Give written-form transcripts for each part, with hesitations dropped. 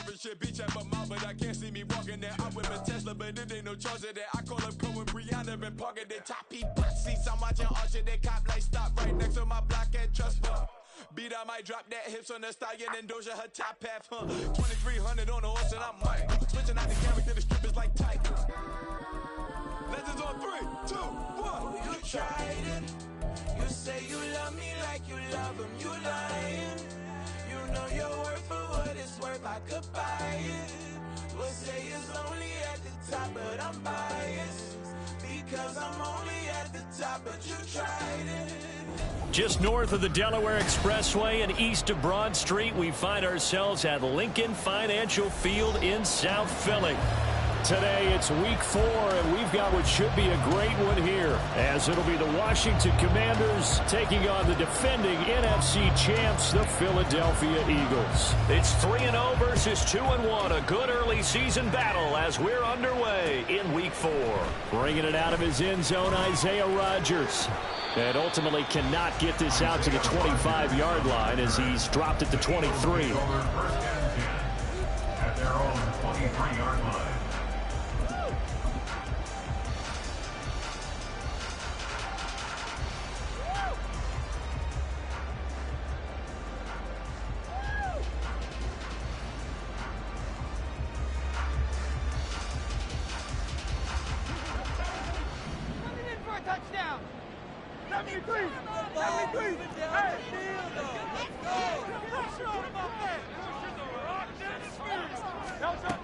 Irish shit, beach at my mouth, but I can't see me walking there. I'm with a Tesla, but it ain't no charge of that. I call up Cohen, Brianna, and parking their top P box seats. I'm watching Archer, they cop like stop right next to my block at Trust Fund. Beat, I might drop that hips on the stallion and Doja her top half, 2300 on the horse and I'm Mike. Switching out the character, the strip is like tight. Legends on 3, 2, 1. You tried it. You say you love me like you love him. You lying. You know your worth for what it's worth. I could buy it. We'll say it's only at the top, but I'm biased. Because I'm only at the top, but you tried it. Just north of the Delaware Expressway and east of Broad Street, we find ourselves at Lincoln Financial Field in South Philly. Today it's week 4, and we've got what should be a great one here, as it'll be the Washington Commanders taking on the defending NFC champs, the Philadelphia Eagles. It's 3-0 versus 2-1, a good early season battle as we're underway in week 4. Bringing it out of his end zone, Isaiah Rodgers. And ultimately cannot get this out to the 25-yard line as he's dropped at the 23. At their own 23-yard line.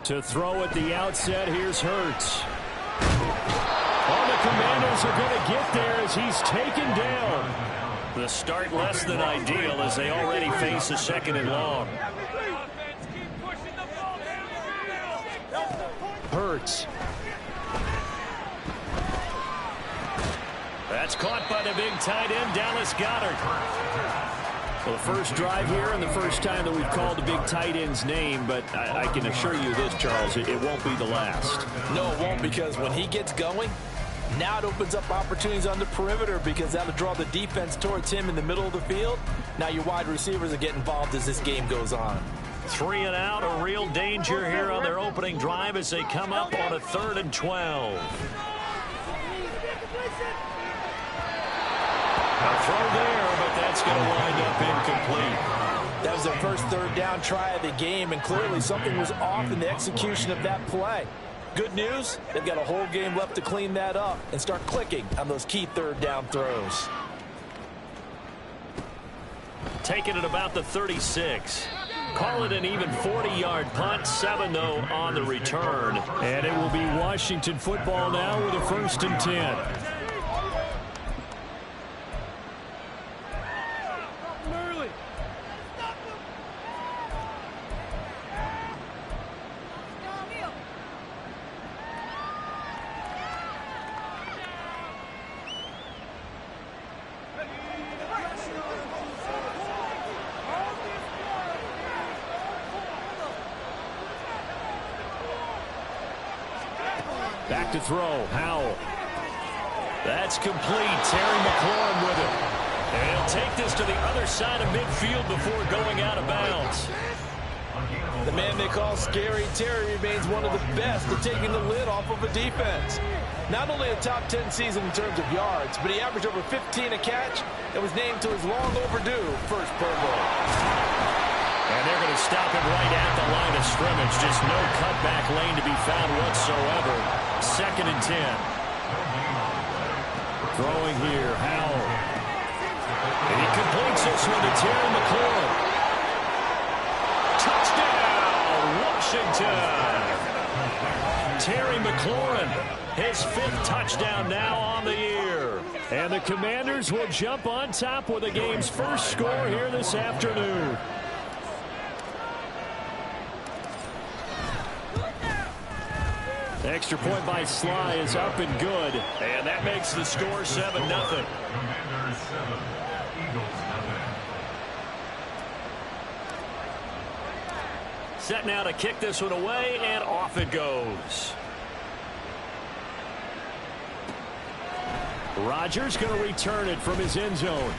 To throw at the outset, here's Hurts. Oh, the Commanders are going to get there as he's taken down. The start less than ideal as they already face a 2nd and long. Hurts. That's caught by the big tight end, Dallas Goedert. Well, the first drive here and the first time that we've called the big tight end's name, but I can assure you this, Charles, it won't be the last. No, it won't, because when he gets going, now it opens up opportunities on the perimeter because that'll draw the defense towards him in the middle of the field. Now your wide receivers will get involved as this game goes on. 3 and out, a real danger here on their opening drive as they come up on a 3rd and 12. A throw there, but that's going to wind up incomplete. That was their first 3rd down try of the game, and clearly something was off in the execution of that play. Good news, they've got a whole game left to clean that up and start clicking on those key 3rd down throws. Taking it about the 36. Call it an even 40-yard punt, 7-0 on the return. And it will be Washington football now with a 1st and 10. Back to throw, Howell. That's complete. Terry McLaurin with it. And he'll take this to the other side of midfield before going out of bounds. The man they call Scary Terry remains one of the best at taking the lid off of a defense. Not only a top 10 season in terms of yards, but he averaged over 15 a catch and was named to his long overdue first Pro Bowl. And they're going to stop him right at the line of scrimmage. Just no cutback lane to be found whatsoever. 2nd and 10. Throwing here, Howell. And he completes this one to Terry McLaurin. Touchdown, Washington. Terry McLaurin, his 5th touchdown now on the year. And the Commanders will jump on top with the game's first score here this afternoon. Extra point by Sly is up and good. And that makes the score 7-0. Set now to kick this one away, and off it goes. Rodgers going to return it from his end zone.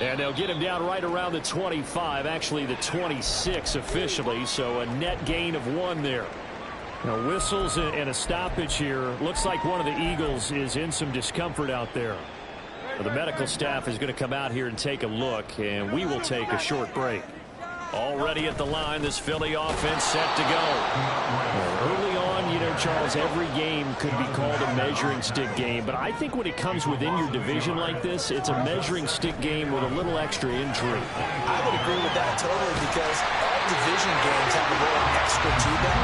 And they'll get him down right around the 25, actually the 26 officially, so a net gain of 1 there. Now, whistles and a stoppage here. Looks like one of the Eagles is in some discomfort out there. The medical staff is going to come out here and take a look, and we will take a short break. Already at the line, this Philly offense set to go. Early on, you know, Charles, every game could be called a measuring stick game, but I think when it comes within your division like this, it's a measuring stick game with a little extra intrigue. I would agree with that totally, because all division games have a little extra to them.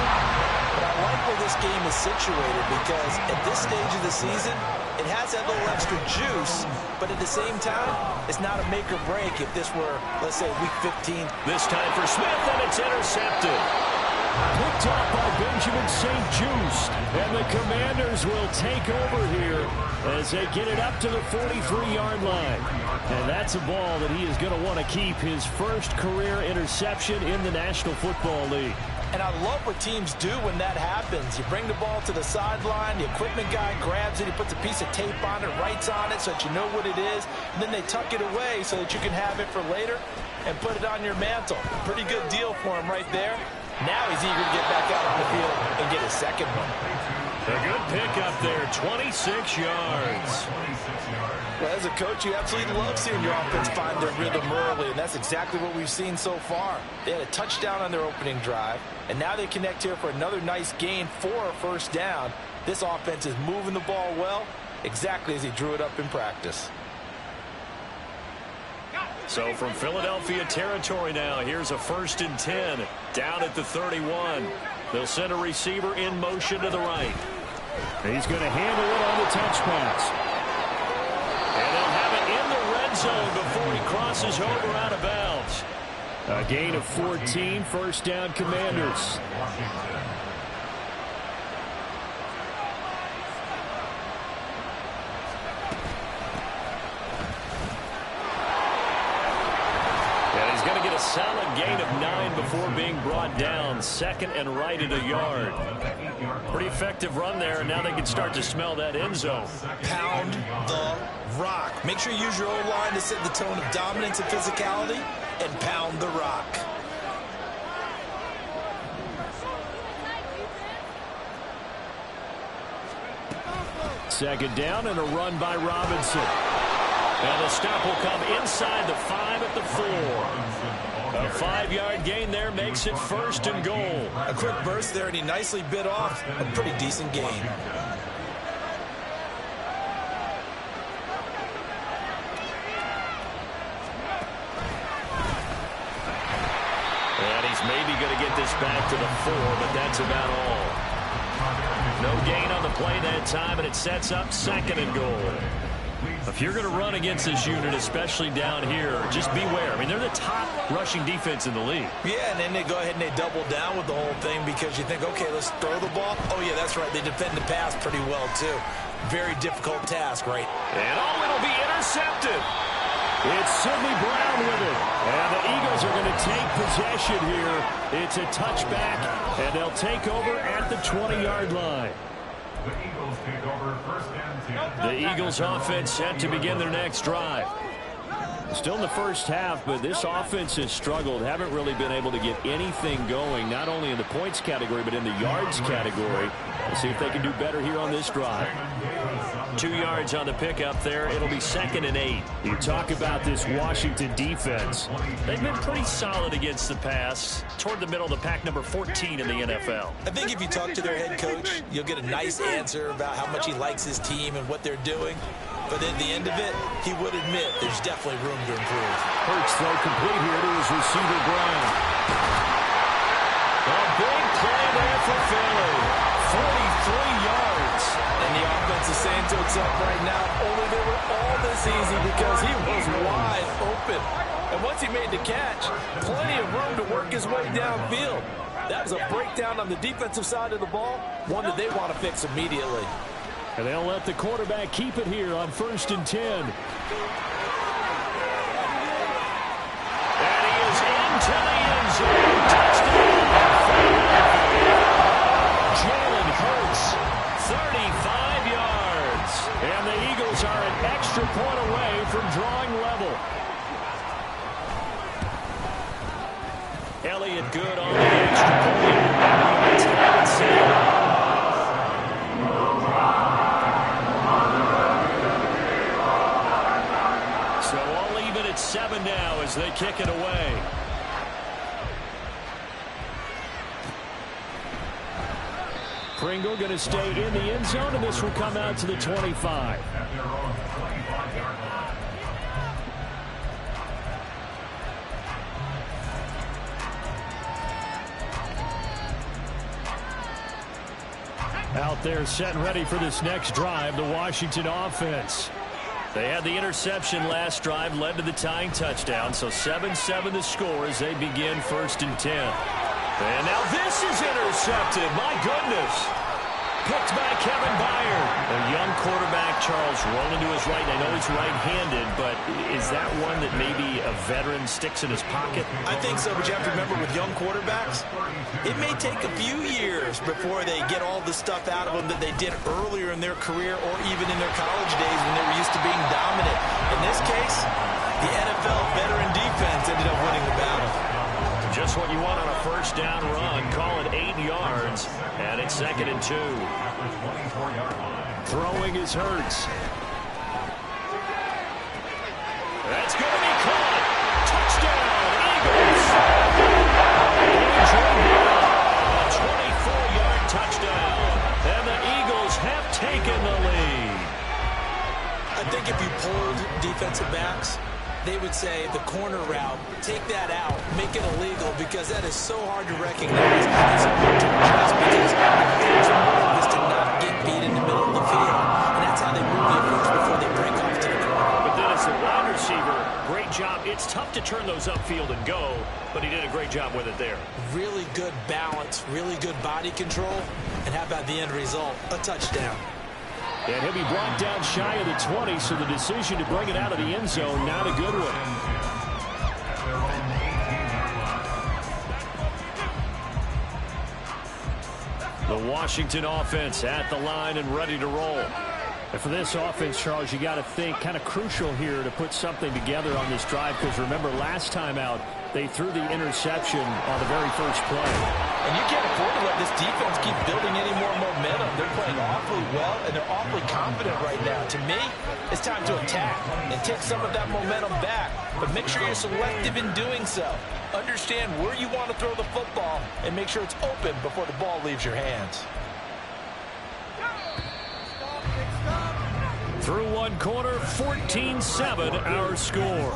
But I like where this game is situated, because at this stage of the season, it has that little extra juice, but at the same time, it's not a make or break if this were, let's say, week 15. This time for Smith, and it's intercepted. Picked off by Benjamin St. Just, and the Commanders will take over here as they get it up to the 43-yard line. And that's a ball that he is going to want to keep, his first career interception in the National Football League. And I love what teams do when that happens. You bring the ball to the sideline, the equipment guy grabs it, he puts a piece of tape on it, writes on it so that you know what it is, and then they tuck it away so that you can have it for later and put it on your mantle. Pretty good deal for him right there. Now he's eager to get back out on the field and get his second one. A good pickup there, 26 yards. Well, as a coach, you absolutely love seeing your offense find their rhythm early, and that's exactly what we've seen so far. They had a touchdown on their opening drive, and now they connect here for another nice gain for a first down. This offense is moving the ball well, exactly as he drew it up in practice. So from Philadelphia territory now, here's a 1st and 10 down at the 31. They'll send a receiver in motion to the right. He's going to handle it on the touch pass. And they'll have it in the red zone before he crosses over out of bounds. A gain of 14, first down Commanders. A solid gain of 9 before being brought down. 2nd and right at a yard. Pretty effective run there, and now they can start to smell that end zone. Pound the rock. Make sure you use your O-line to set the tone of dominance and physicality, and pound the rock. Second down and a run by Robinson. And the stop will come inside the 5 at the 4. A 5-yard gain there makes it 1st and goal. A quick burst there, and he nicely bit off a pretty decent gain. And he's maybe going to get this back to the 4, but that's about all. No gain on the play that time, and it sets up 2nd and goal. If you're going to run against this unit, especially down here, just beware. I mean, they're the top rushing defense in the league. Yeah, and then they go ahead and they double down with the whole thing because you think, okay, let's throw the ball. Oh, yeah, that's right. They defend the pass pretty well, too. Very difficult task, right? And it'll be intercepted. It's Sidney Brown with it. And the Eagles are going to take possession here. It's a touchback, and they'll take over at the 20-yard line. The Eagles take over 1st and 10. The Eagles offense set to begin their next drive. Still in the first half, but this offense has struggled. Haven't really been able to get anything going, not only in the points category, but in the yards category. We'll see if they can do better here on this drive. 2 yards on the pickup there. It'll be 2nd and 8. You talk about this Washington defense. They've been pretty solid against the pass. Toward the middle of the pack, number 14 in the NFL. I think if you talk to their head coach, you'll get a nice answer about how much he likes his team and what they're doing. But at the end of it, he would admit there's definitely room to improve. Hurts throw complete here to his receiver, Brown. A big play there for Philly. 43 yards. And the offense is saying to itself right now, only they were all this easy because he was wide open. And once he made the catch, plenty of room to work his way downfield. That was a breakdown on the defensive side of the ball, one that they want to fix immediately. And they'll let the quarterback keep it here on 1st and 10. And he is into the end zone. Touchdown. Jalen Hurts, 35 yards. And the Eagles are an extra point away from drawing level. Elliott good on the extra point. So all even at 7 now as they kick it away. Pringle going to stay in the end zone, and this will come out to the 25. Out there set and ready for this next drive, the Washington offense. They had the interception last drive, led to the tying touchdown, so 7-7 the score as they begin 1st and 10. And now this is intercepted. My goodness. Picked by Kevin Byard. A young quarterback, Charles, rolling to his right. I know he's right-handed, but is that one that maybe a veteran sticks in his pocket? I think so, but you have to remember with young quarterbacks, it may take a few years before they get all the stuff out of them that they did earlier in their career or even in their college days when they were used to being dominant. In this case, the NFL veteran defense ended up winning the battle. Just what you want on a first down run. Call it 8 yards, and it's 2nd and 2. Throwing is Hurts. That's going to be caught. Touchdown, Eagles. A 24-yard touchdown, and the Eagles have taken the lead. I think if you pulled defensive backs, they would say the corner route, take that out, make it illegal, because that is so hard to recognize. It's so hard to adjust because the goal is to not get beat in the middle of the field. And that's how they move the approach before they break off to the corner. But then as a wide receiver, great job. It's tough to turn those upfield and go, but he did a great job with it there. Really good balance, really good body control, and how about the end result? A touchdown. And he'll be brought down shy of the 20, so the decision to bring it out of the end zone, not a good one. The Washington offense at the line and ready to roll. And for this offense, Charles, you got to think kind of crucial here to put something together on this drive, because remember last time out, they threw the interception on the very first play. And you can't afford to let this defense keep building any more momentum. They're playing awfully well, and they're awfully confident right now. To me, it's time to attack and take some of that momentum back. But make sure you're selective in doing so. Understand where you want to throw the football and make sure it's open before the ball leaves your hands. Through one quarter, 14-7 our score.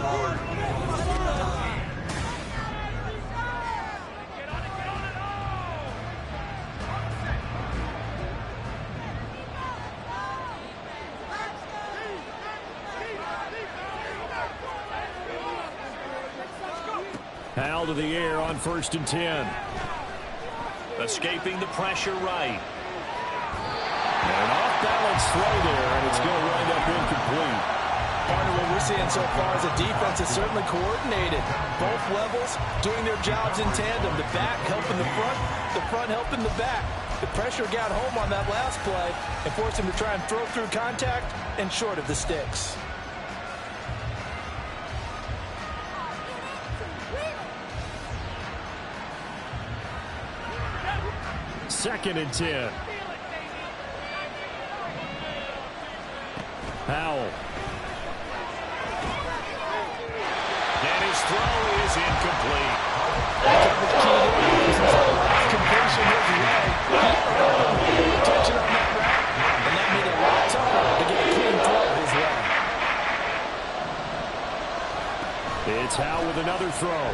Hal to the air on 1st and 10. Escaping the pressure right. An off-balance throw there, and it's going to wind up incomplete. Partner, what we're seeing so far is the defense is certainly coordinated. Both levels doing their jobs in tandem. The back helping the front helping the back. The pressure got home on that last play and forced him to try and throw through contact and short of the sticks. Second and 10. Howell. And his throw is incomplete. Completion his way. Touching on that route, and that made it a lot tougher to get a clean throw his way. It's Howell with another throw.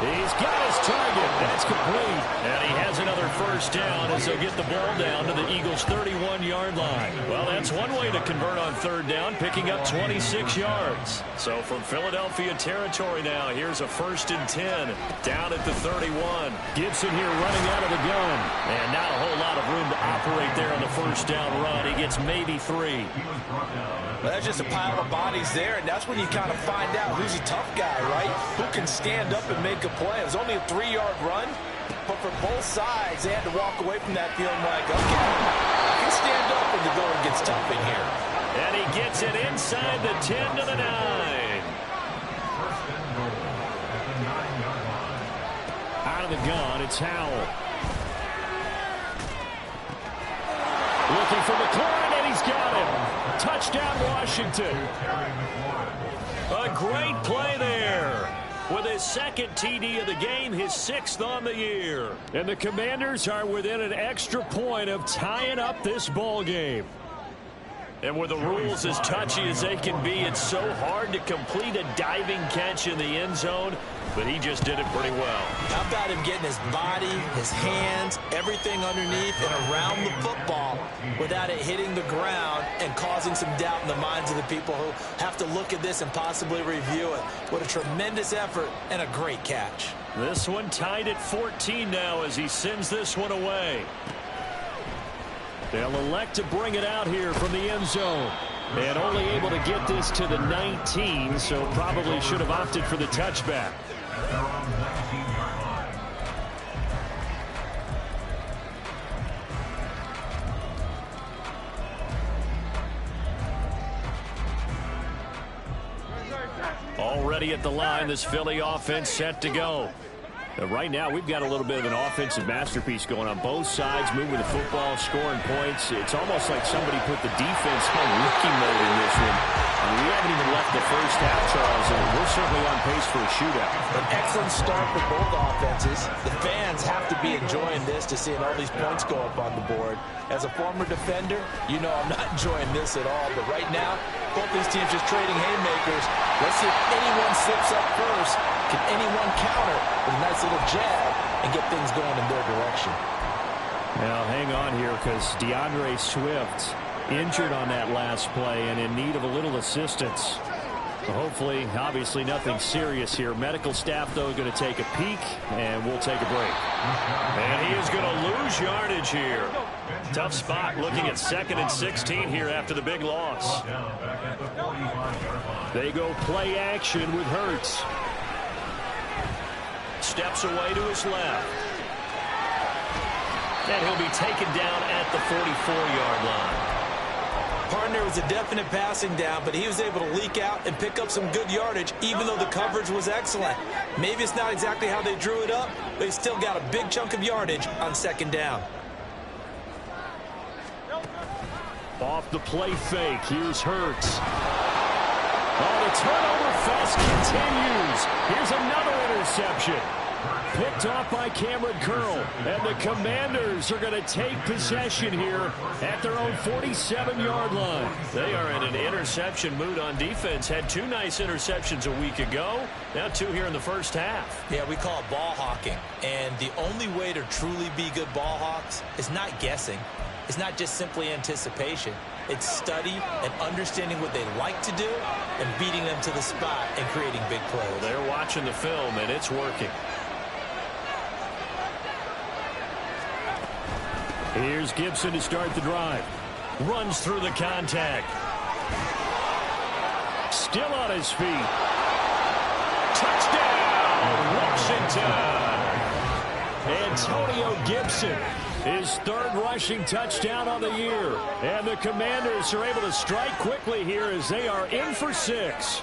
He's got his target. That's complete. And he has another first down as they'll get the ball down to the Eagles' 31-yard line. Well, that's one way to convert on 3rd down, picking up 26 yards. So from Philadelphia territory now, here's a 1st and 10 down at the 31. Gibson here running out of the gun. And not a whole lot of room to operate there on the first down run. He gets maybe 3. Well, that's just a pile of bodies there, and that's when you kind of find out who's a tough guy, right? Who can stand up and make a play. It was only a 3-yard run, but for both sides, they had to walk away from that feeling like, okay, I can stand up when the going gets tough in here. And he gets it inside the 10 to the 9. out of the gun. It's Howell. Looking for McLaurin, and he's got him. Touchdown, Washington. A great play there. With his second TD of the game, his 6th on the year. And the Commanders are within an extra point of tying up this ball game. And with the rules as touchy as they can be, it's so hard to complete a diving catch in the end zone, but he just did it pretty well. How about him getting his body, his hands, everything underneath and around the football without it hitting the ground and causing some doubt in the minds of the people who have to look at this and possibly review it. What a tremendous effort and a great catch. This one tied at 14 now as he sends this one away. They'll elect to bring it out here from the end zone. And only able to get this to the 19, so probably should have opted for the touchback. Already at the line, this Philly offense set to go. Right now, we've got a little bit of an offensive masterpiece going on both sides, moving the football, scoring points. It's almost like somebody put the defense on rookie mode in this one. I mean, we haven't even left the first half, Charles, and we're certainly on pace for a shootout. An excellent start for both offenses. The fans have to be enjoying this to seeing all these points go up on the board. As a former defender, you know I'm not enjoying this at all. But right now, both these teams just trading haymakers. Let's see if anyone slips up first. Can anyone counter with a nice little jab and get things going in their direction? Now, hang on here because DeAndre Swift injured on that last play and in need of a little assistance. Hopefully, obviously nothing serious here. Medical staff, though, going to take a peek, and we'll take a break. And he is going to lose yardage here. Tough spot looking at 2nd and 16 here after the big loss. They go play action with Hurts. Steps away to his left. And he'll be taken down at the 44-yard line. Partner was a definite passing down, but he was able to leak out and pick up some good yardage, even though the coverage was excellent. Maybe it's not exactly how they drew it up, but he still got a big chunk of yardage on 2nd down. Off the play fake, here's Hurts. Oh, the turnover fest continues. Here's another interception. Picked off by Cameron Curl. And the Commanders are going to take possession here at their own 47-yard line. They are in an interception mood on defense. Had 2 nice interceptions a week ago. Now 2 here in the first half. Yeah, we call it ball hawking. And the only way to truly be good ball hawks is not guessing. It's not just simply anticipation. It's study and understanding what they like to do and beating them to the spot and creating big plays. Well, they're watching the film, and it's working. Here's Gibson to start the drive. Runs through the contact. Still on his feet. Touchdown, Washington. Antonio Gibson, his 3rd rushing touchdown on the year. And the Commanders are able to strike quickly here as they are in for 6.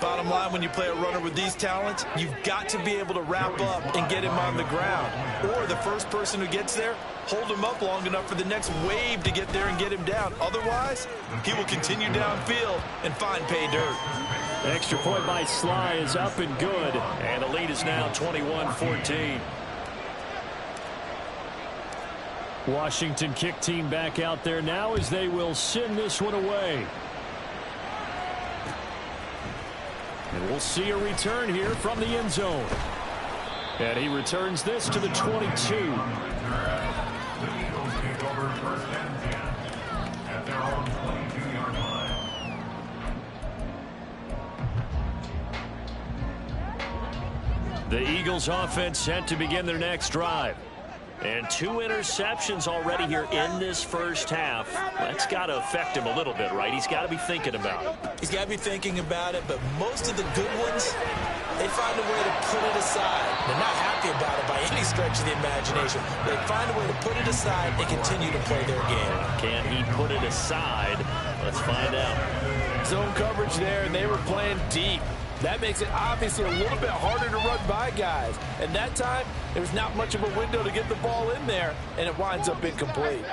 Bottom line, when you play a runner with these talents, you've got to be able to wrap up and get him on the ground. Or the first person who gets there, hold him up long enough for the next wave to get there and get him down. Otherwise, he will continue downfield and find pay dirt. Extra point by Sly is up and good. And the lead is now 21-14. Washington kick team back out there now as they will send this one away. And we'll see a return here from the end zone. And he returns this to the 22. The Eagles take over 1st and 10 at their own 22-yard line. The Eagles offense set to begin their next drive. And 2 interceptions already here in this first half. That's got to affect him a little bit, right? He's got to be thinking about it. He's got to be thinking about it, but most of the good ones, they find a way to put it aside. They're not happy about it by any stretch of the imagination. They find a way to put it aside and continue to play their game. Can he put it aside? Let's find out. Zone coverage there, and they were playing deep. That makes it obviously a little bit harder to run by guys. And that time, there's not much of a window to get the ball in there, and it winds up incomplete.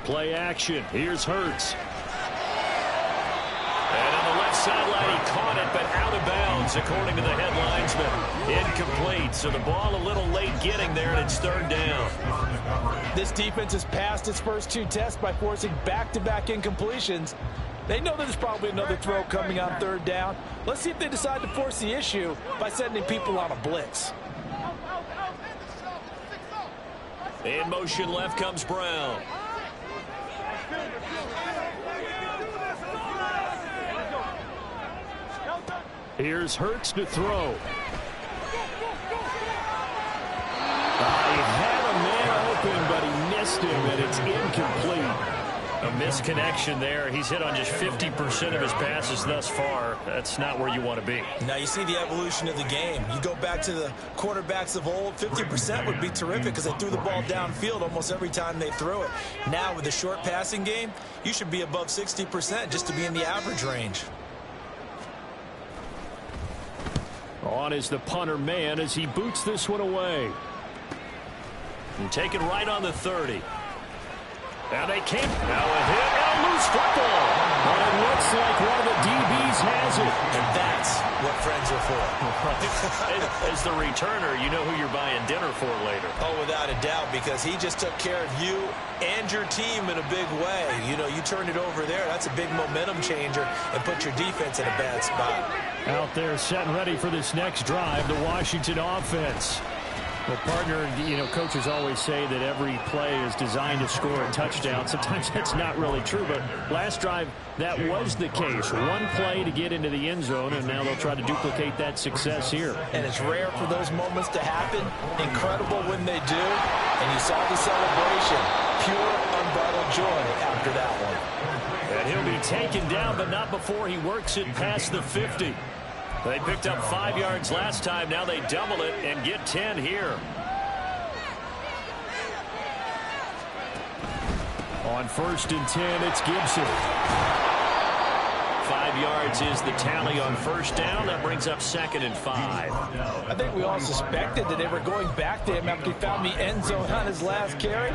Play action. Here's Hurts. And on the left sideline, he caught it, but out of bounds, according to the headlinesman. Incomplete, so the ball a little late getting there, and it's third down. This defense has passed its first two tests by forcing back-to-back incompletions. They know there's probably another throw coming on third down. Let's see if they decide to force the issue by sending people on a blitz. In motion left comes Brown. Here's Hurts to throw. He had a man open, but he missed him, and it's incomplete. A misconnection there. He's hit on just 50% of his passes thus far. That's not where you want to be. Now you see the evolution of the game. You go back to the quarterbacks of old, 50% would be terrific because they threw the ball downfield almost every time they threw it. Now with the short passing game, you should be above 60% just to be in the average range. On is the punter man as he boots this one away. And taken right on the 30. Now they came. Now a hit and a loose football. But it looks like one of the DBs has it. And that's what friends are for. As the returner, you know who you're buying dinner for later. Oh, without a doubt, because he just took care of you and your team in a big way. You know, you turned it over there. That's a big momentum changer and put your defense in a bad spot. Out there set and ready for this next drive, the Washington offense. Well, partner, you know, coaches always say that every play is designed to score a touchdown. Sometimes that's not really true, but last drive, that was the case. One play to get into the end zone, and now they'll try to duplicate that success here. And it's rare for those moments to happen. Incredible when they do. And you saw the celebration. Pure, unbridled joy after that one. And he'll be taken down, but not before he works it past the 50. They picked up 5 yards last time. Now they double it and get 10 here. On 1st and 10, it's Gibson. 5 yards is the tally on first down. That brings up 2nd and 5. I think we all suspected that they were going back to him after he found the end zone on his last carry.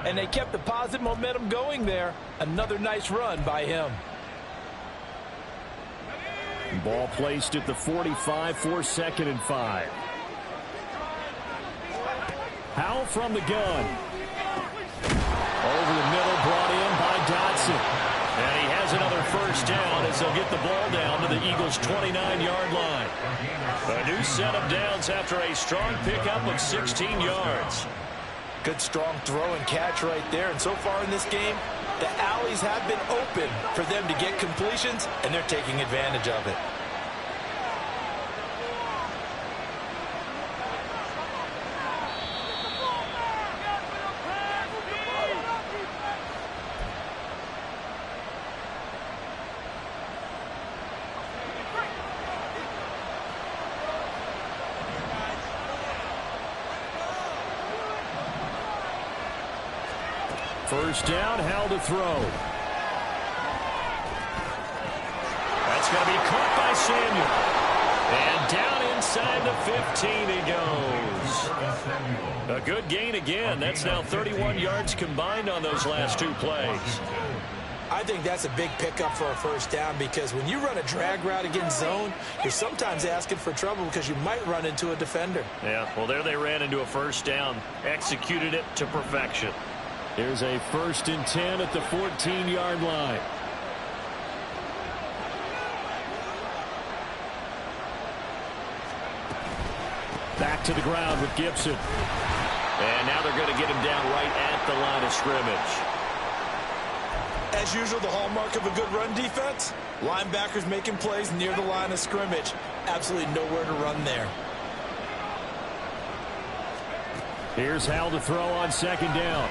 And they kept the positive momentum going there. Another nice run by him. Ball placed at the 45 for 2nd and 5. Howell from the gun. Over the middle, brought in by Dotson. And he has another first down as they'll get the ball down to the Eagles' 29-yard line. A new set of downs after a strong pickup of 16 yards. Good strong throw and catch right there. And so far in this game, the alleys have been open for them to get completions, and they're taking advantage of it. First down, Howell to throw. That's going to be caught by Samuel. And down inside the 15 he goes. A good gain again. That's now 31 yards combined on those last 2 plays. I think that's a big pickup for a first down because when you run a drag route against zone, you're sometimes asking for trouble because you might run into a defender. Yeah, well, there they ran into a first down. Executed it to perfection. Here's a 1st and 10 at the 14-yard line. Back to the ground with Gibson. And now they're going to get him down right at the line of scrimmage. As usual, the hallmark of a good run defense, linebackers making plays near the line of scrimmage. Absolutely nowhere to run there. Here's Howell to throw on 2nd down.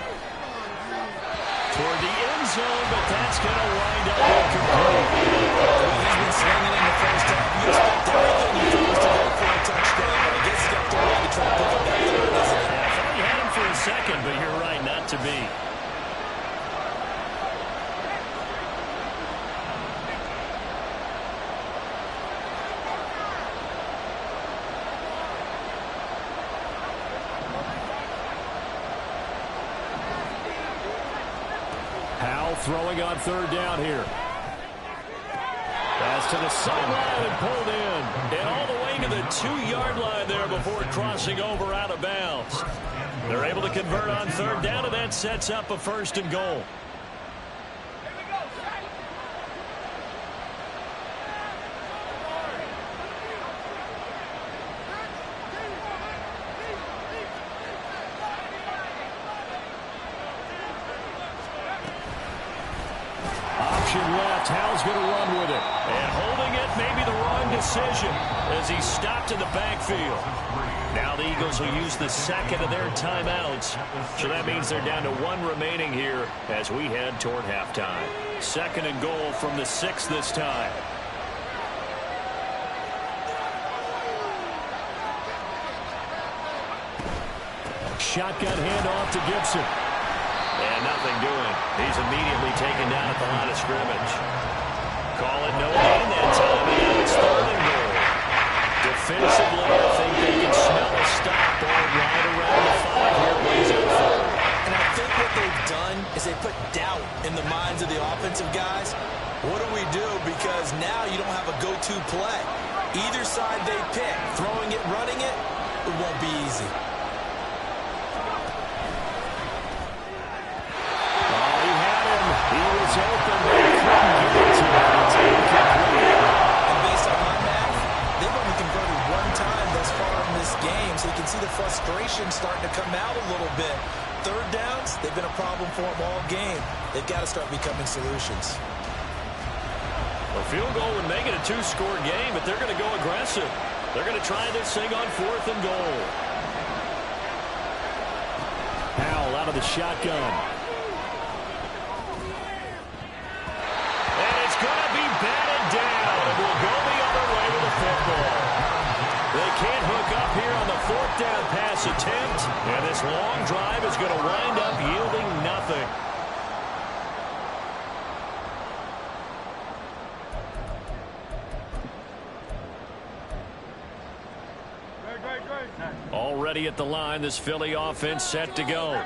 Toward the end zone, but that's going to wind up incomplete. He's been slinging in the first half. You expect everything he throws to go for a touchdown, but I guess he's got to wait to try to pick up that third, isn't it? I thought he had him for a second, but you're right, not to be. Howell throwing on third down here. Pass to the sideline and pulled in. And all the way to the 2-yard line there before crossing over out of bounds. They're able to convert on third down, and that sets up a 1st and goal. Left. Howell's going to run with it. And holding it, maybe the wrong decision as he stopped in the backfield. Now the Eagles will use the second of their timeouts. So that means they're down to 1 remaining here as we head toward halftime. 2nd and goal from the 6 this time. Shotgun handoff to Gibson. And nothing doing. He's immediately taken down at the line of scrimmage. Call it no gain that time. And now it's 3rd and goal. Defensively, I think they can smell a stop ball right around the 5 here. Plays it 3rd. And I think what they've done is they put doubt in the minds of the offensive guys. What do we do? Because now you don't have a go-to play. Either side they pick, throwing it, running it, it won't be easy. He was open, but he couldn't get it to him. It's incomplete. And based on my math, they've only converted 1 time thus far in this game, so you can see the frustration starting to come out a little bit. 3rd downs, they've been a problem for them all game. They've got to start becoming solutions. A field goal would make it a 2-score game, but they're going to go aggressive. They're going to try this thing on 4th and goal. Howell out of the shotgun. Down, and will go the other way with the football. They can't hook up here on the 4th down pass attempt, and this long drive is going to wind up yielding nothing. Already at the line, this Philly offense set to go.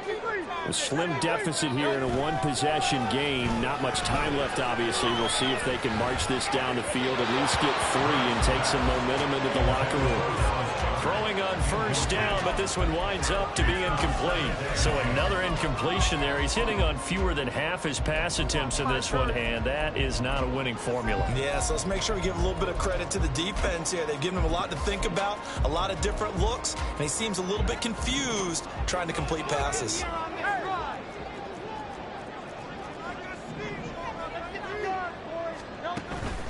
A slim deficit here in a 1-possession game. Not much time left, obviously. We'll see if they can march this down the field, at least get 3 and take some momentum into the locker room. Throwing on 1st down, but this one winds up to be incomplete. So another incompletion there. He's hitting on fewer than half his pass attempts in this one, and that is not a winning formula. Yeah, so let's make sure we give a little bit of credit to the defense here. They've given him a lot to think about, a lot of different looks, and he seems a little bit confused trying to complete passes.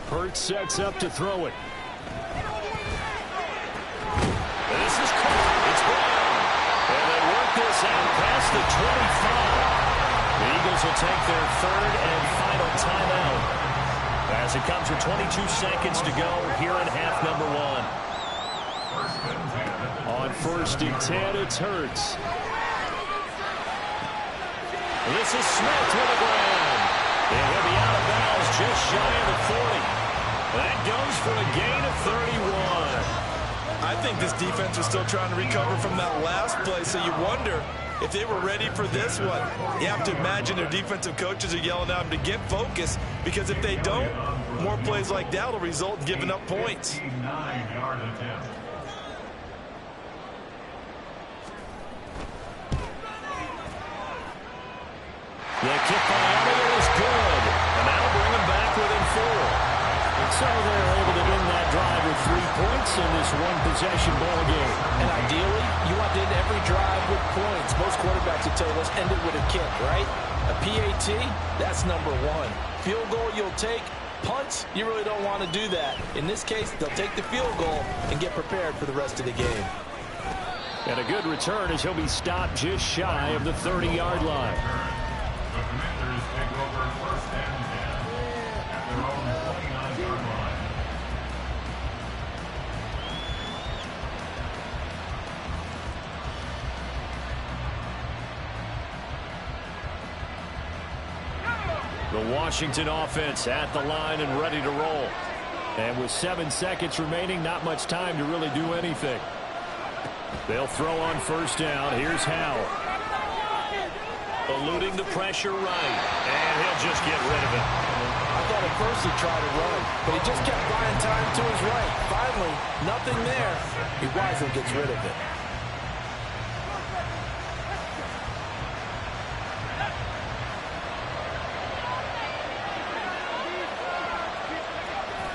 Hurts sets up to throw it. And this is caught. It's Brown. And they work this out past the 25. The Eagles will take their 3rd and final timeout as it comes with 22 seconds to go here in half number 1. On 1st and 10, it's Hurts. This is Smith with the ground. And he'll be out of bounds just shy of the 40. That goes for a gain of 31. I think this defense was still trying to recover from that last play, so you wonder if they were ready for this one. You have to imagine their defensive coaches are yelling at them to get focused, because if they don't, more plays like that will result in giving up points. 9-yard attempt. The kick by Elliott is good, and that'll bring them back within 4. So they're able to win that drive with 3 points in this 1-possession ball game. And ideally, you want to end every drive with points. Most quarterbacks would tell you, let's end it with a kick, right? A PAT, that's number 1. Field goal you'll take. Punts, you really don't want to do that. In this case, they'll take the field goal and get prepared for the rest of the game. And a good return as he'll be stopped just shy of the 30-yard line. The Commanders take over 1st and 10 at their own 29-yard line. The Washington offense at the line and ready to roll. And with 7 seconds remaining, not much time to really do anything. They'll throw on 1st down. Here's Howell. Eluding the pressure right. And he'll just get rid of it. I thought at first he tried to run, but he just kept buying time to his right. Finally, nothing there. He wisely gets rid of it.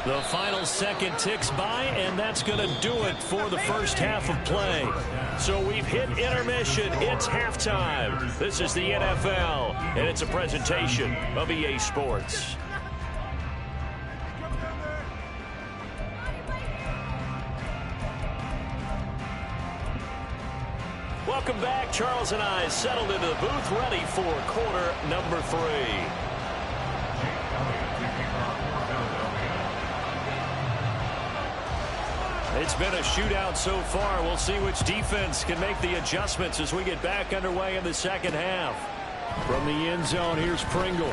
The final second ticks by, and that's going to do it for the first half of play. So we've hit intermission. It's halftime. This is the NFL, and it's a presentation of EA Sports. Welcome back. Charles and I settled into the booth, ready for quarter number 3. It's been a shootout so far. We'll see which defense can make the adjustments as we get back underway in the second half. From the end zone, here's Pringle.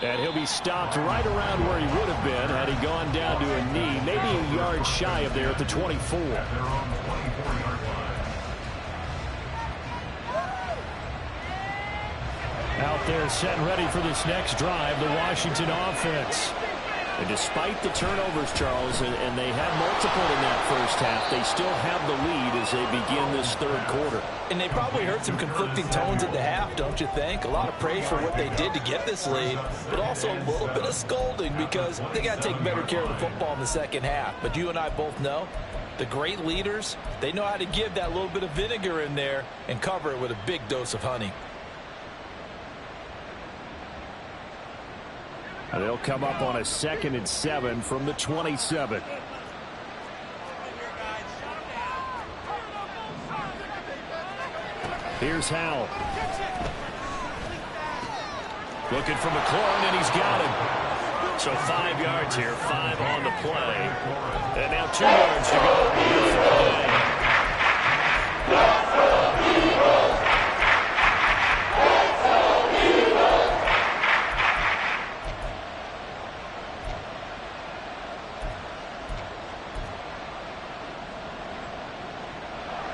And he'll be stopped right around where he would have been had he gone down to a knee, maybe a yard shy of there at the 24. Out there set and ready for this next drive, the Washington offense. And despite the turnovers, Charles, and they had multiple in that first half, they still have the lead as they begin this third quarter. And they probably heard some conflicting tones at the half, don't you think? A lot of praise for what they did to get this lead, but also a little bit of scolding because they got to take better care of the football in the second half. But you and I both know the great leaders, they know how to give that little bit of vinegar in there and cover it with a big dose of honey. They'll come up on a 2nd and 7 from the 27. Here's Howell. Looking for McLaurin, and he's got him. So 5 yards here, 5 on the play. And now 2 yards to go.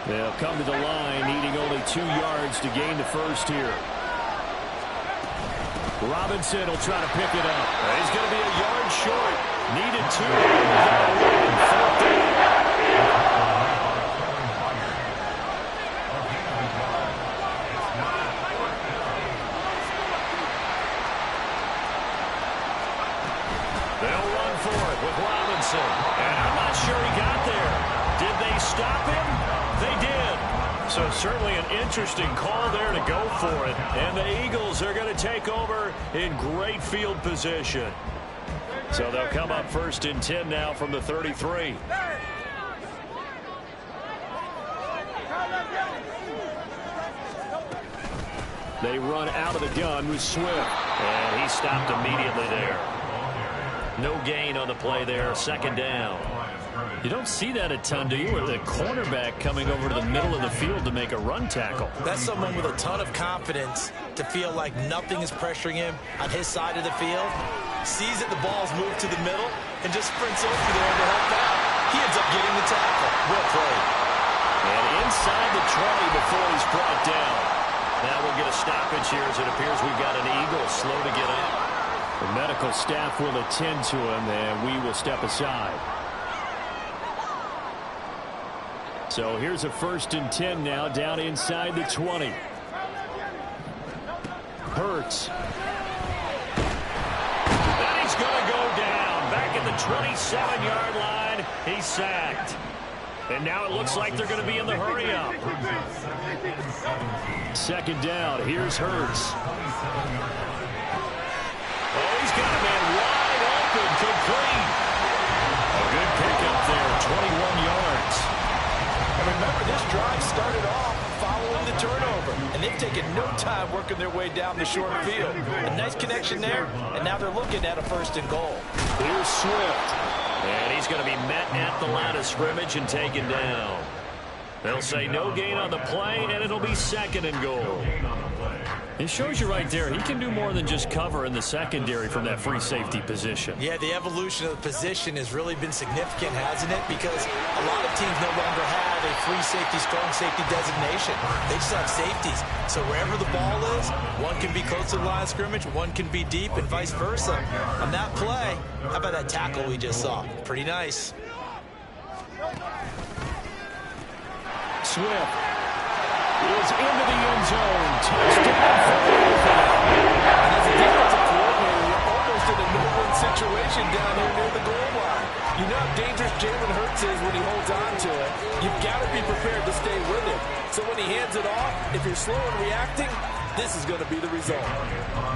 They'll come to the line, needing only 2 yards to gain the first here. Robinson will try to pick it up. He's going to be a yard short. Needed 2. They'll run for it with Robinson. And I'm not sure he got there. Did they stop him? They did. So certainly an interesting call there to go for it. And the Eagles are going to take over in great field position. So they'll come up 1st and 10 now from the 33. They run out of the gun with Swift. And he stopped immediately there. No gain on the play there. 2nd down. You don't see that a ton, do you? With the cornerback coming over to the middle of the field to make a run tackle. That's someone with a ton of confidence to feel like nothing is pressuring him on his side of the field. Sees that the ball's moved to the middle and just sprints over there to help out. He ends up getting the tackle. Well played. And inside the 20 before he's brought down. Now we'll get a stoppage here as it appears we've got an Eagle slow to get up. The medical staff will attend to him, and we will step aside. So here's a 1st and 10 now down inside the 20. Hurts. And he's going to go down. Back at the 27-yard line. He's sacked. And now it looks like they're going to be in the hurry-up. 2nd down. Here's Hurts. Oh, he's got a man wide open. Complete. A good pickup there. 21 yards. And remember, this drive started off following the turnover, and they've taken no time working their way down the short field. A nice connection there, and now they're looking at a 1st and goal. Here's Swift. And he's going to be met at the line of scrimmage and taken down. They'll say no gain on the play, and it'll be 2nd and goal. It shows you right there, he can do more than just cover in the secondary from that free safety position. Yeah, the evolution of the position has really been significant, hasn't it? Because a lot of teams no longer have a free safety, strong safety designation. They just have safeties. So wherever the ball is, one can be close to the line of scrimmage, one can be deep, and vice versa. On that play, how about that tackle we just saw? Pretty nice. Swift is into the end zone. Touchdown for Philadelphia. And as a defensive coordinator, you're almost in a no-win situation down here near the goal line. You know how dangerous Jalen Hurts is when he holds on to it. You've got to be prepared to stay with him. So when he hands it off, if you're slow in reacting, this is going to be the result.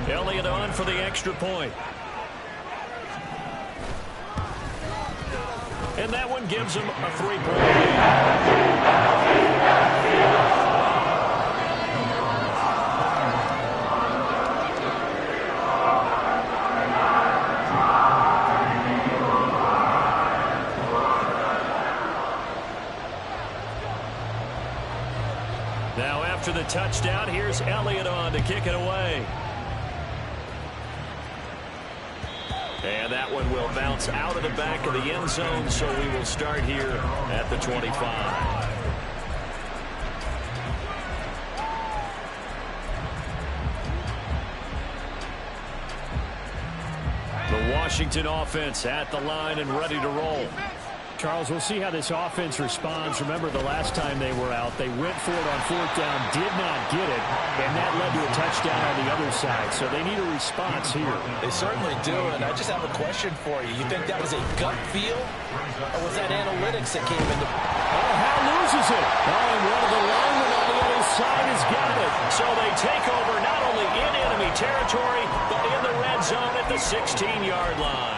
Elliott on for the extra point. And that one gives him a 3-point lead. Now after the touchdown, here's Elliott on to kick it away. And that one will bounce out of the back of the end zone, so we will start here at the 25. The Washington offense at the line and ready to roll. Charles, we'll see how this offense responds. Remember, the last time they were out, they went for it on 4th down, did not get it, and that led to a touchdown on the other side. So they need a response here. They certainly do, and I just have a question for you. You think that was a gut feel, or was that analytics that came into... Oh, Hal loses it. Oh, and one of the linemen on the other side has got it. So they take over not only in enemy territory, but in the red zone at the 16-yard line.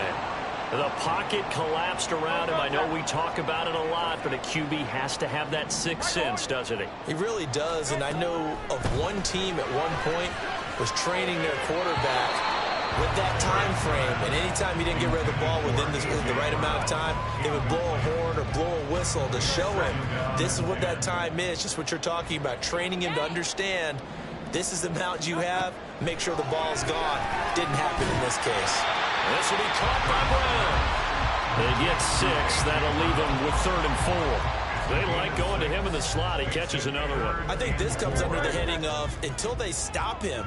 The pocket collapsed around him. I know we talk about it a lot, but a QB has to have that sixth sense, doesn't he? He really does, and I know of one team at one point was training their quarterback with that time frame, and anytime he didn't get rid of the ball within the right amount of time, they would blow a horn or blow a whistle to show him this is what that time is, just what you're talking about, training him to understand this is the amount you have, make sure the ball's gone. Didn't happen in this case. This will be caught by Brown. They get 6. That'll leave them with 3rd and 4. They like going to him in the slot. He catches another one. I think this comes under the heading of until they stop him,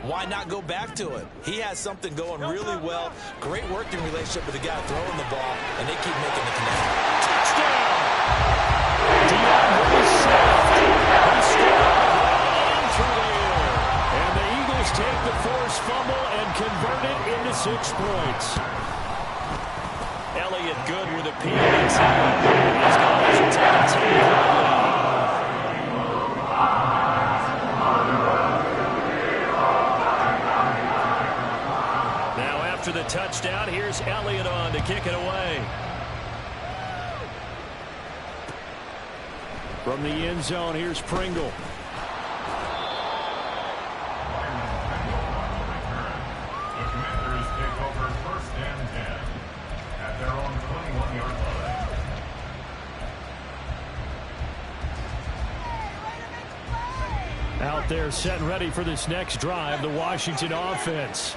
why not go back to him? He has something going really well. Great working relationship with the guy throwing the ball, and they keep making the connection. Touchdown! DeAndre Swift. He scored right through the air. And the Eagles take the forced fumble and convert it into 6 points. Elliott good with a PAT. He's going to take a 10-yard lead. Now after the touchdown, here's Elliott on to kick it away. From the end zone, here's Pringle. Out there set and ready for this next drive, the Washington offense.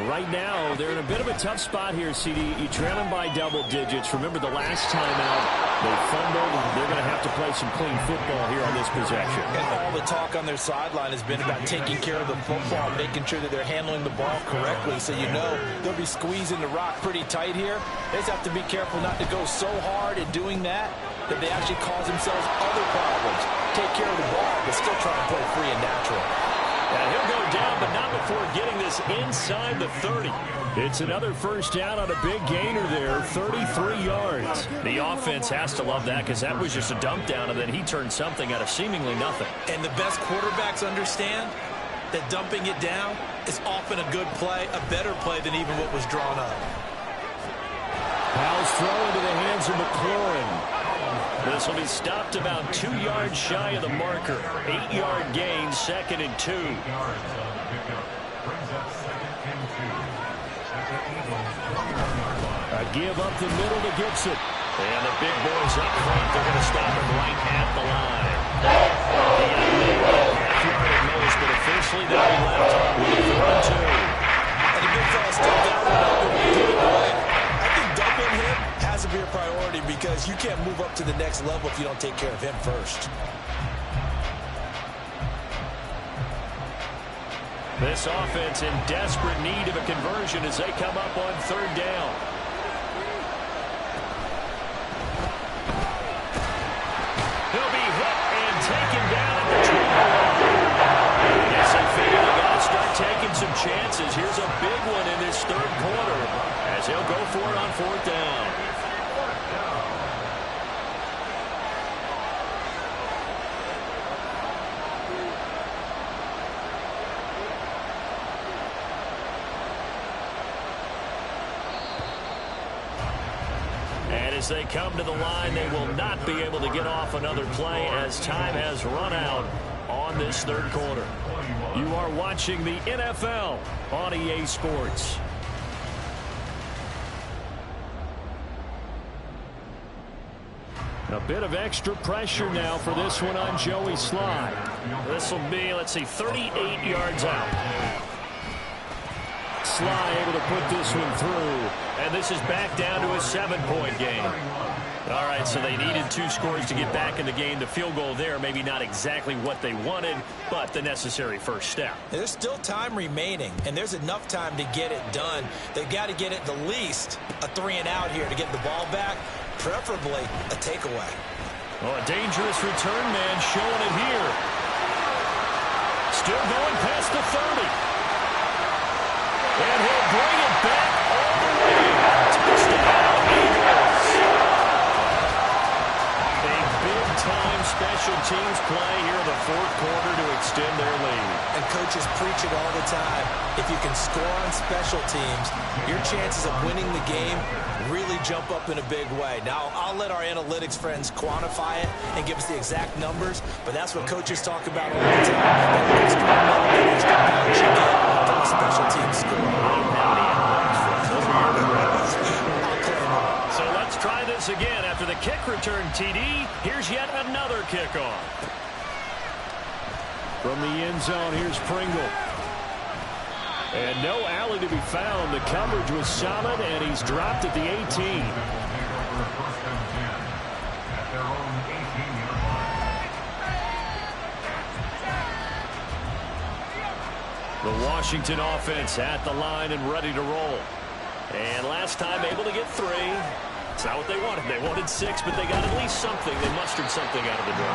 Right now, they're in a bit of a tough spot here, CD. You trail them by double digits. Remember the last time out, they fumbled. They're going to have to play some clean football here on this possession. And all the talk on their sideline has been about taking care of the football, making sure that they're handling the ball correctly. So you know they'll be squeezing the rock pretty tight here. They just have to be careful not to go so hard in doing that they actually cause themselves other problems. Take care of the ball, but still try to play free and natural. And he'll go down, but not before getting this inside the 30. It's another first down on a big gainer there, 33 yards. The offense has to love that because that was just a dump down, and then he turned something out of seemingly nothing. And the best quarterbacks understand that dumping it down is often a good play, a better play than even what was drawn up. Powell's throw into the hands of McLaurin. This will be stopped about 2 yards shy of the marker. 8-yard gain, 2nd and 2. A give up the middle to Gibson. And the big boys up front, they're going to stop him right at the line. He had a half-yard at most, but a first Eventually, they'll be left with a 4 and 2. And the big fella stepped that one up in a good way. I think doubling him has to be a priority because you can't move up to the next level if you don't take care of him first. This offense in desperate need of a conversion as they come up on 3rd down. He'll be hit and taken down at the 12. Yes, they figure they got to start taking some chances. Here's a big one in this 3rd quarter as he'll go for it on 4th down. As they come to the line, they will not be able to get off another play as time has run out on this 3rd quarter. You are watching the NFL on EA Sports. A bit of extra pressure now for this one on Joey Sly. This will be, let's see, 38 yards out. Sly able to put this one through, and this is back down to a 7-point game. All right, so they needed 2 scores to get back in the game. The field goal there, maybe not exactly what they wanted, but the necessary first step. There's still time remaining, and there's enough time to get it done. They've got to get it the least a 3-and-out here to get the ball back, preferably a takeaway. Oh, a dangerous return man showing it here. Still going past the 30. And he'll bring it back all the way. Touchdown, Eagles. A big-time special teams play here in the 4th quarter to extend their lead. And coaches preach it all the time. If you can score on special teams, your chances of winning the game really jump up in a big way. Now, I'll let our analytics friends quantify it and give us the exact numbers, but that's what coaches talk about all the time. That extra extra bounce you get from a special team score. So let's try this again. After the kick return TD, here's yet another kickoff. From the end zone, here's Pringle. And no alley to be found. The coverage was solid, and he's dropped at the 18. The Washington offense at the line and ready to roll. And last time able to get 3. It's not what they wanted. They wanted 6, but they got at least something. They mustered something out of the draw.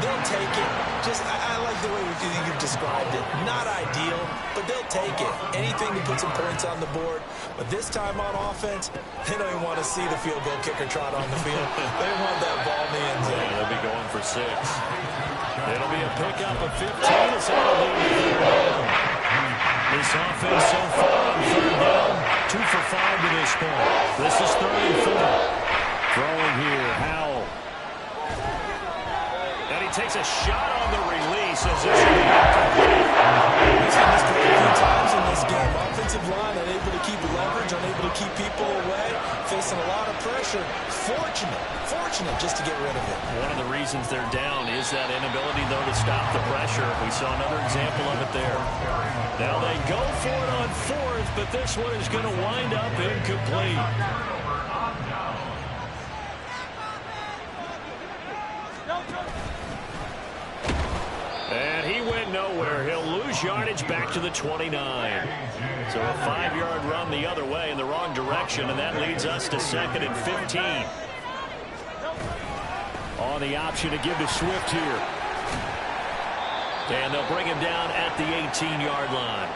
They'll take it. I like the way you've described it. Not ideal, but they'll take it. Anything to put some points on the board. But this time on offense, they don't even want to see the field goal kicker trot on the field. They want that ball in the end zone. Yeah, they'll be going for 6. It'll be a pickup of 15. It's out of the lead. This offense so far on 3rd down, 2 for 5 to this point. This is 3rd and 4. Throwing here, Howell. And he takes a shot on the release as this will be incomplete. We've seen this a few times in this game. Offensive line unable to keep leverage, unable to keep people away, facing a lot of pressure. Fortunate just to get rid of it. One of the reasons they're down is that inability, though, to stop the pressure. We saw another example of it there. Now they go for it on 4th, but this one is going to wind up incomplete. And he went nowhere. He'll lose yardage back to the 29. So a 5-yard run the other way in the wrong direction, and that leads us to 2nd and 15. On the option to give to Swift here. And they'll bring him down at the 18-yard line.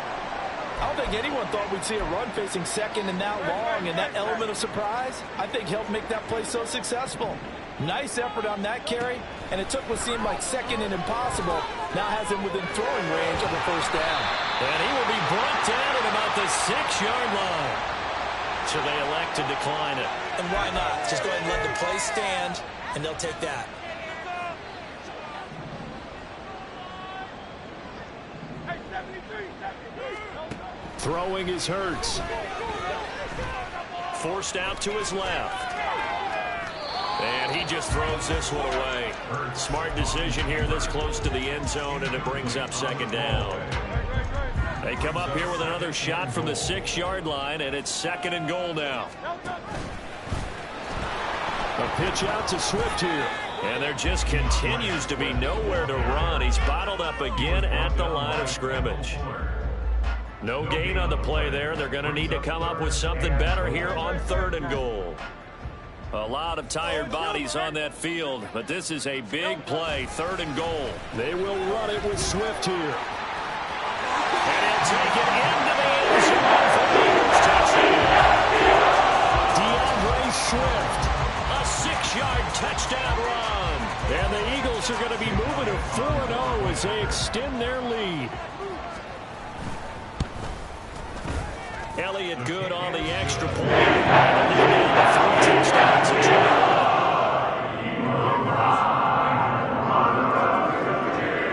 I don't think anyone thought we'd see a run facing 2nd and that long, and that element of surprise, I think, helped make that play so successful. Nice effort on that carry, and it took what seemed like 2nd and impossible. Now has him within throwing range of a 1st down. And he will be brought down at about the 6-yard line. So they elect to decline it. And why not? Just go ahead and let the play stand, and they'll take that. Throwing is Hurts. Forced out to his left. And he just throws this one away. Smart decision here this close to the end zone, and it brings up second down. They come up here with another shot from the 6-yard line, and it's second and goal now. A pitch out to Swift here. And there just continues to be nowhere to run. He's bottled up again at the line of scrimmage. No gain on the play there. They're going to need to come up with something better here on third and goal. A lot of tired bodies on that field, but this is a big play, third and goal. They will run it with Swift here. And he'll take it into the end zone for the Eagles touchdown. DeAndre Swift, a 6-yard touchdown run. And the Eagles are going to be moving to 4-0 as they extend their lead. Elliott good on the extra point. And the lead down to 3 touchdowns to 21.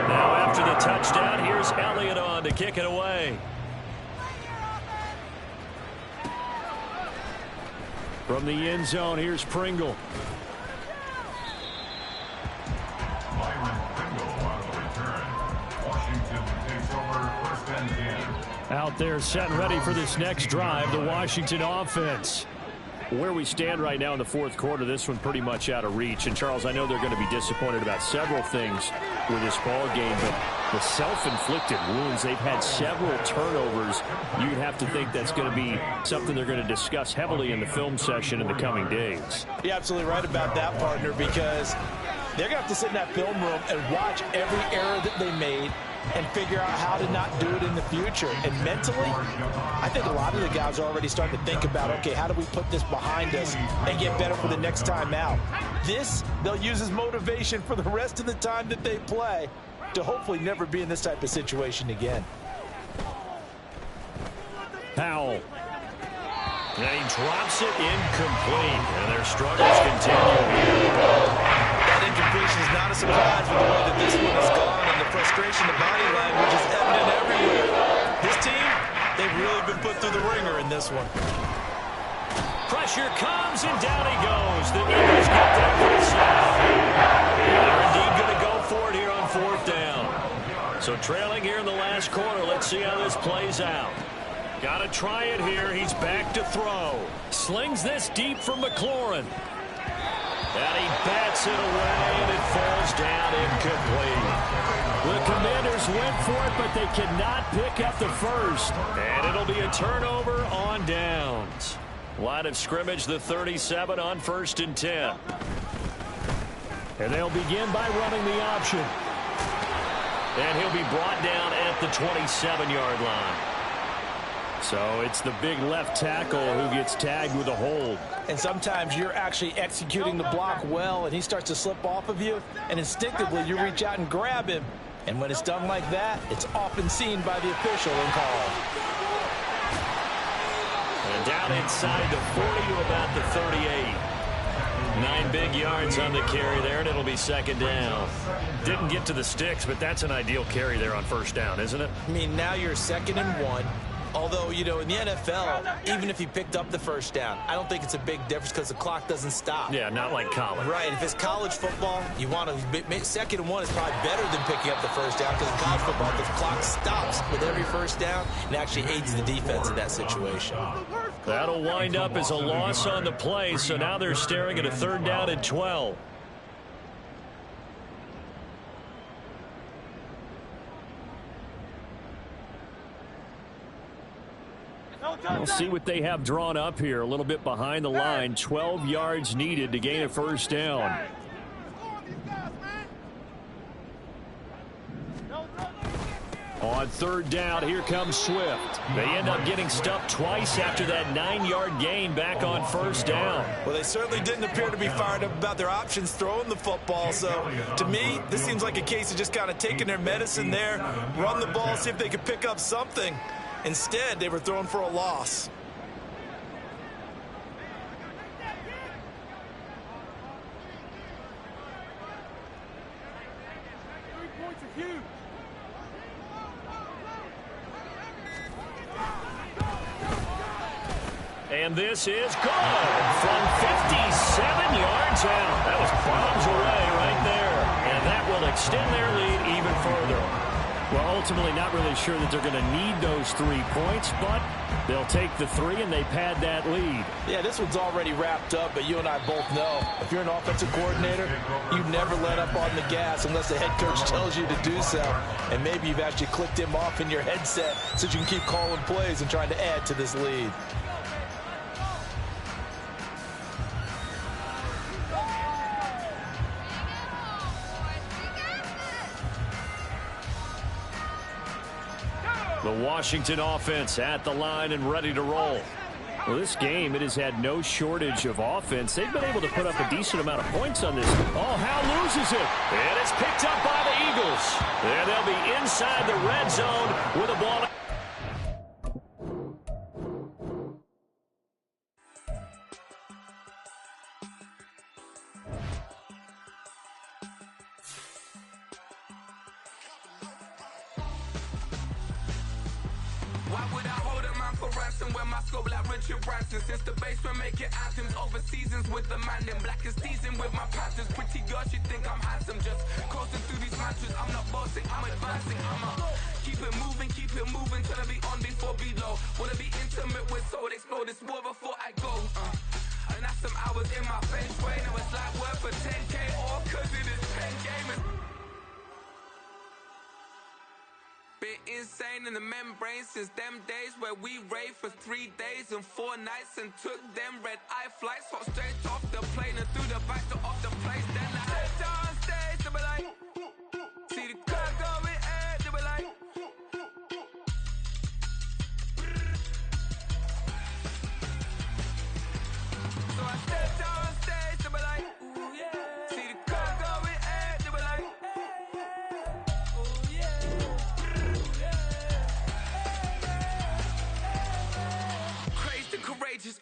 Now after the touchdown, here's Elliott on to kick it away. From the end zone, here's Pringle. Out there set and ready for this next drive, the Washington offense. Where we stand right now in the fourth quarter, this one pretty much out of reach. And, Charles, I know they're going to be disappointed about several things with this ball game, but the self-inflicted wounds, they've had several turnovers. You'd have to think that's going to be something they're going to discuss heavily in the film session in the coming days. You're absolutely right about that, partner, because they're going to have to sit in that film room and watch every error that they made and figure out how to not do it in the future. And mentally, I think a lot of the guys are already starting to think about, okay, how do we put this behind us and get better for the next time out? This, they'll use as motivation for the rest of the time that they play to hopefully never be in this type of situation again. Powell. And he drops it incomplete, and their struggles continue. That incompletion is not a surprise with the way that this one has gone, and the frustration, the body language is evident everywhere. This team, they've really been put through the ringer in this one. Pressure comes, and down he goes. The Eagles get there for the sack. They're indeed going to go for it here on fourth down. So trailing here in the last quarter, let's see how this plays out. Got to try it here. He's back to throw. Slings this deep from McLaurin. And he bats it away, and it falls down incomplete. The Commanders went for it, but they cannot pick up the first. And it'll be a turnover on downs. Line of scrimmage, the 37 on 1st and 10. And they'll begin by running the option. And he'll be brought down at the 27-yard line. So it's the big left tackle who gets tagged with a hold. And sometimes you're actually executing the block well, and he starts to slip off of you, and instinctively you reach out and grab him. And when it's done like that, it's often seen by the official and called. And down inside the 40 to about the 38. 9 big yards on the carry there, and it'll be second down. Didn't get to the sticks, but that's an ideal carry there on first down, isn't it? I mean, now you're 2nd and 1. Although, you know, in the NFL, even if he picked up the first down, I don't think it's a big difference because the clock doesn't stop. Yeah, not like college. Right. If it's college football, you want to 2nd and 1 is probably better than picking up the first down because in college football, the clock stops with every first down and actually aids the defense in that situation. That'll wind up as a loss on the play, so now they're staring at a 3rd down and 12. We'll see what they have drawn up here. A little bit behind the line. 12 yards needed to gain a first down. On 3rd down, here comes Swift. They end up getting stuffed twice after that 9-yard gain back on 1st down. Well, they certainly didn't appear to be fired up about their options throwing the football. So, to me, this seems like a case of just kind of taking their medicine there, run the ball, see if they could pick up something. Instead, they were thrown for a loss. And this is good from 57 yards sound. That was bombs away right there. And that will extend their lead even further. Well, ultimately not really sure that they're going to need those 3 points, but they'll take the 3 and they pad that lead. Yeah, this one's already wrapped up, but you and I both know if you're an offensive coordinator, you never let up on the gas unless the head coach tells you to do so. And maybe you've actually clicked him off in your headset so you can keep calling plays and trying to add to this lead. The Washington offense at the line and ready to roll. Well, this game, it has had no shortage of offense. They've been able to put up a decent amount of points on this. Oh, Hal loses it. And it's picked up by the Eagles. And they'll be inside the red zone with a ball. Why would I hold a man for ransom when my scope like Richard Branson? Since the basement making anthems over seasons with the man in black is seasoned with my patterns. Pretty girls, you think I'm handsome, just coasting through these matches. I'm not bossing, I'm advancing. Keep it moving till I be on before below. Wanna be intimate with soul, explore this war before I go. And that's some hours in my feng shui. Now it's like work for 10K all cause it is pen gaming. Been insane in the membrane since them days where we raved for 3 days and 4 nights and took them red-eye flights. Hot straight off the plane and through the back door of the place. Then I stepped on stage, they were like, see the crowd going air, they were like, so I stepped on stage, they were like, ooh yeah. See the crowd going air, they were like, ooh yeah. Crazed and courageous,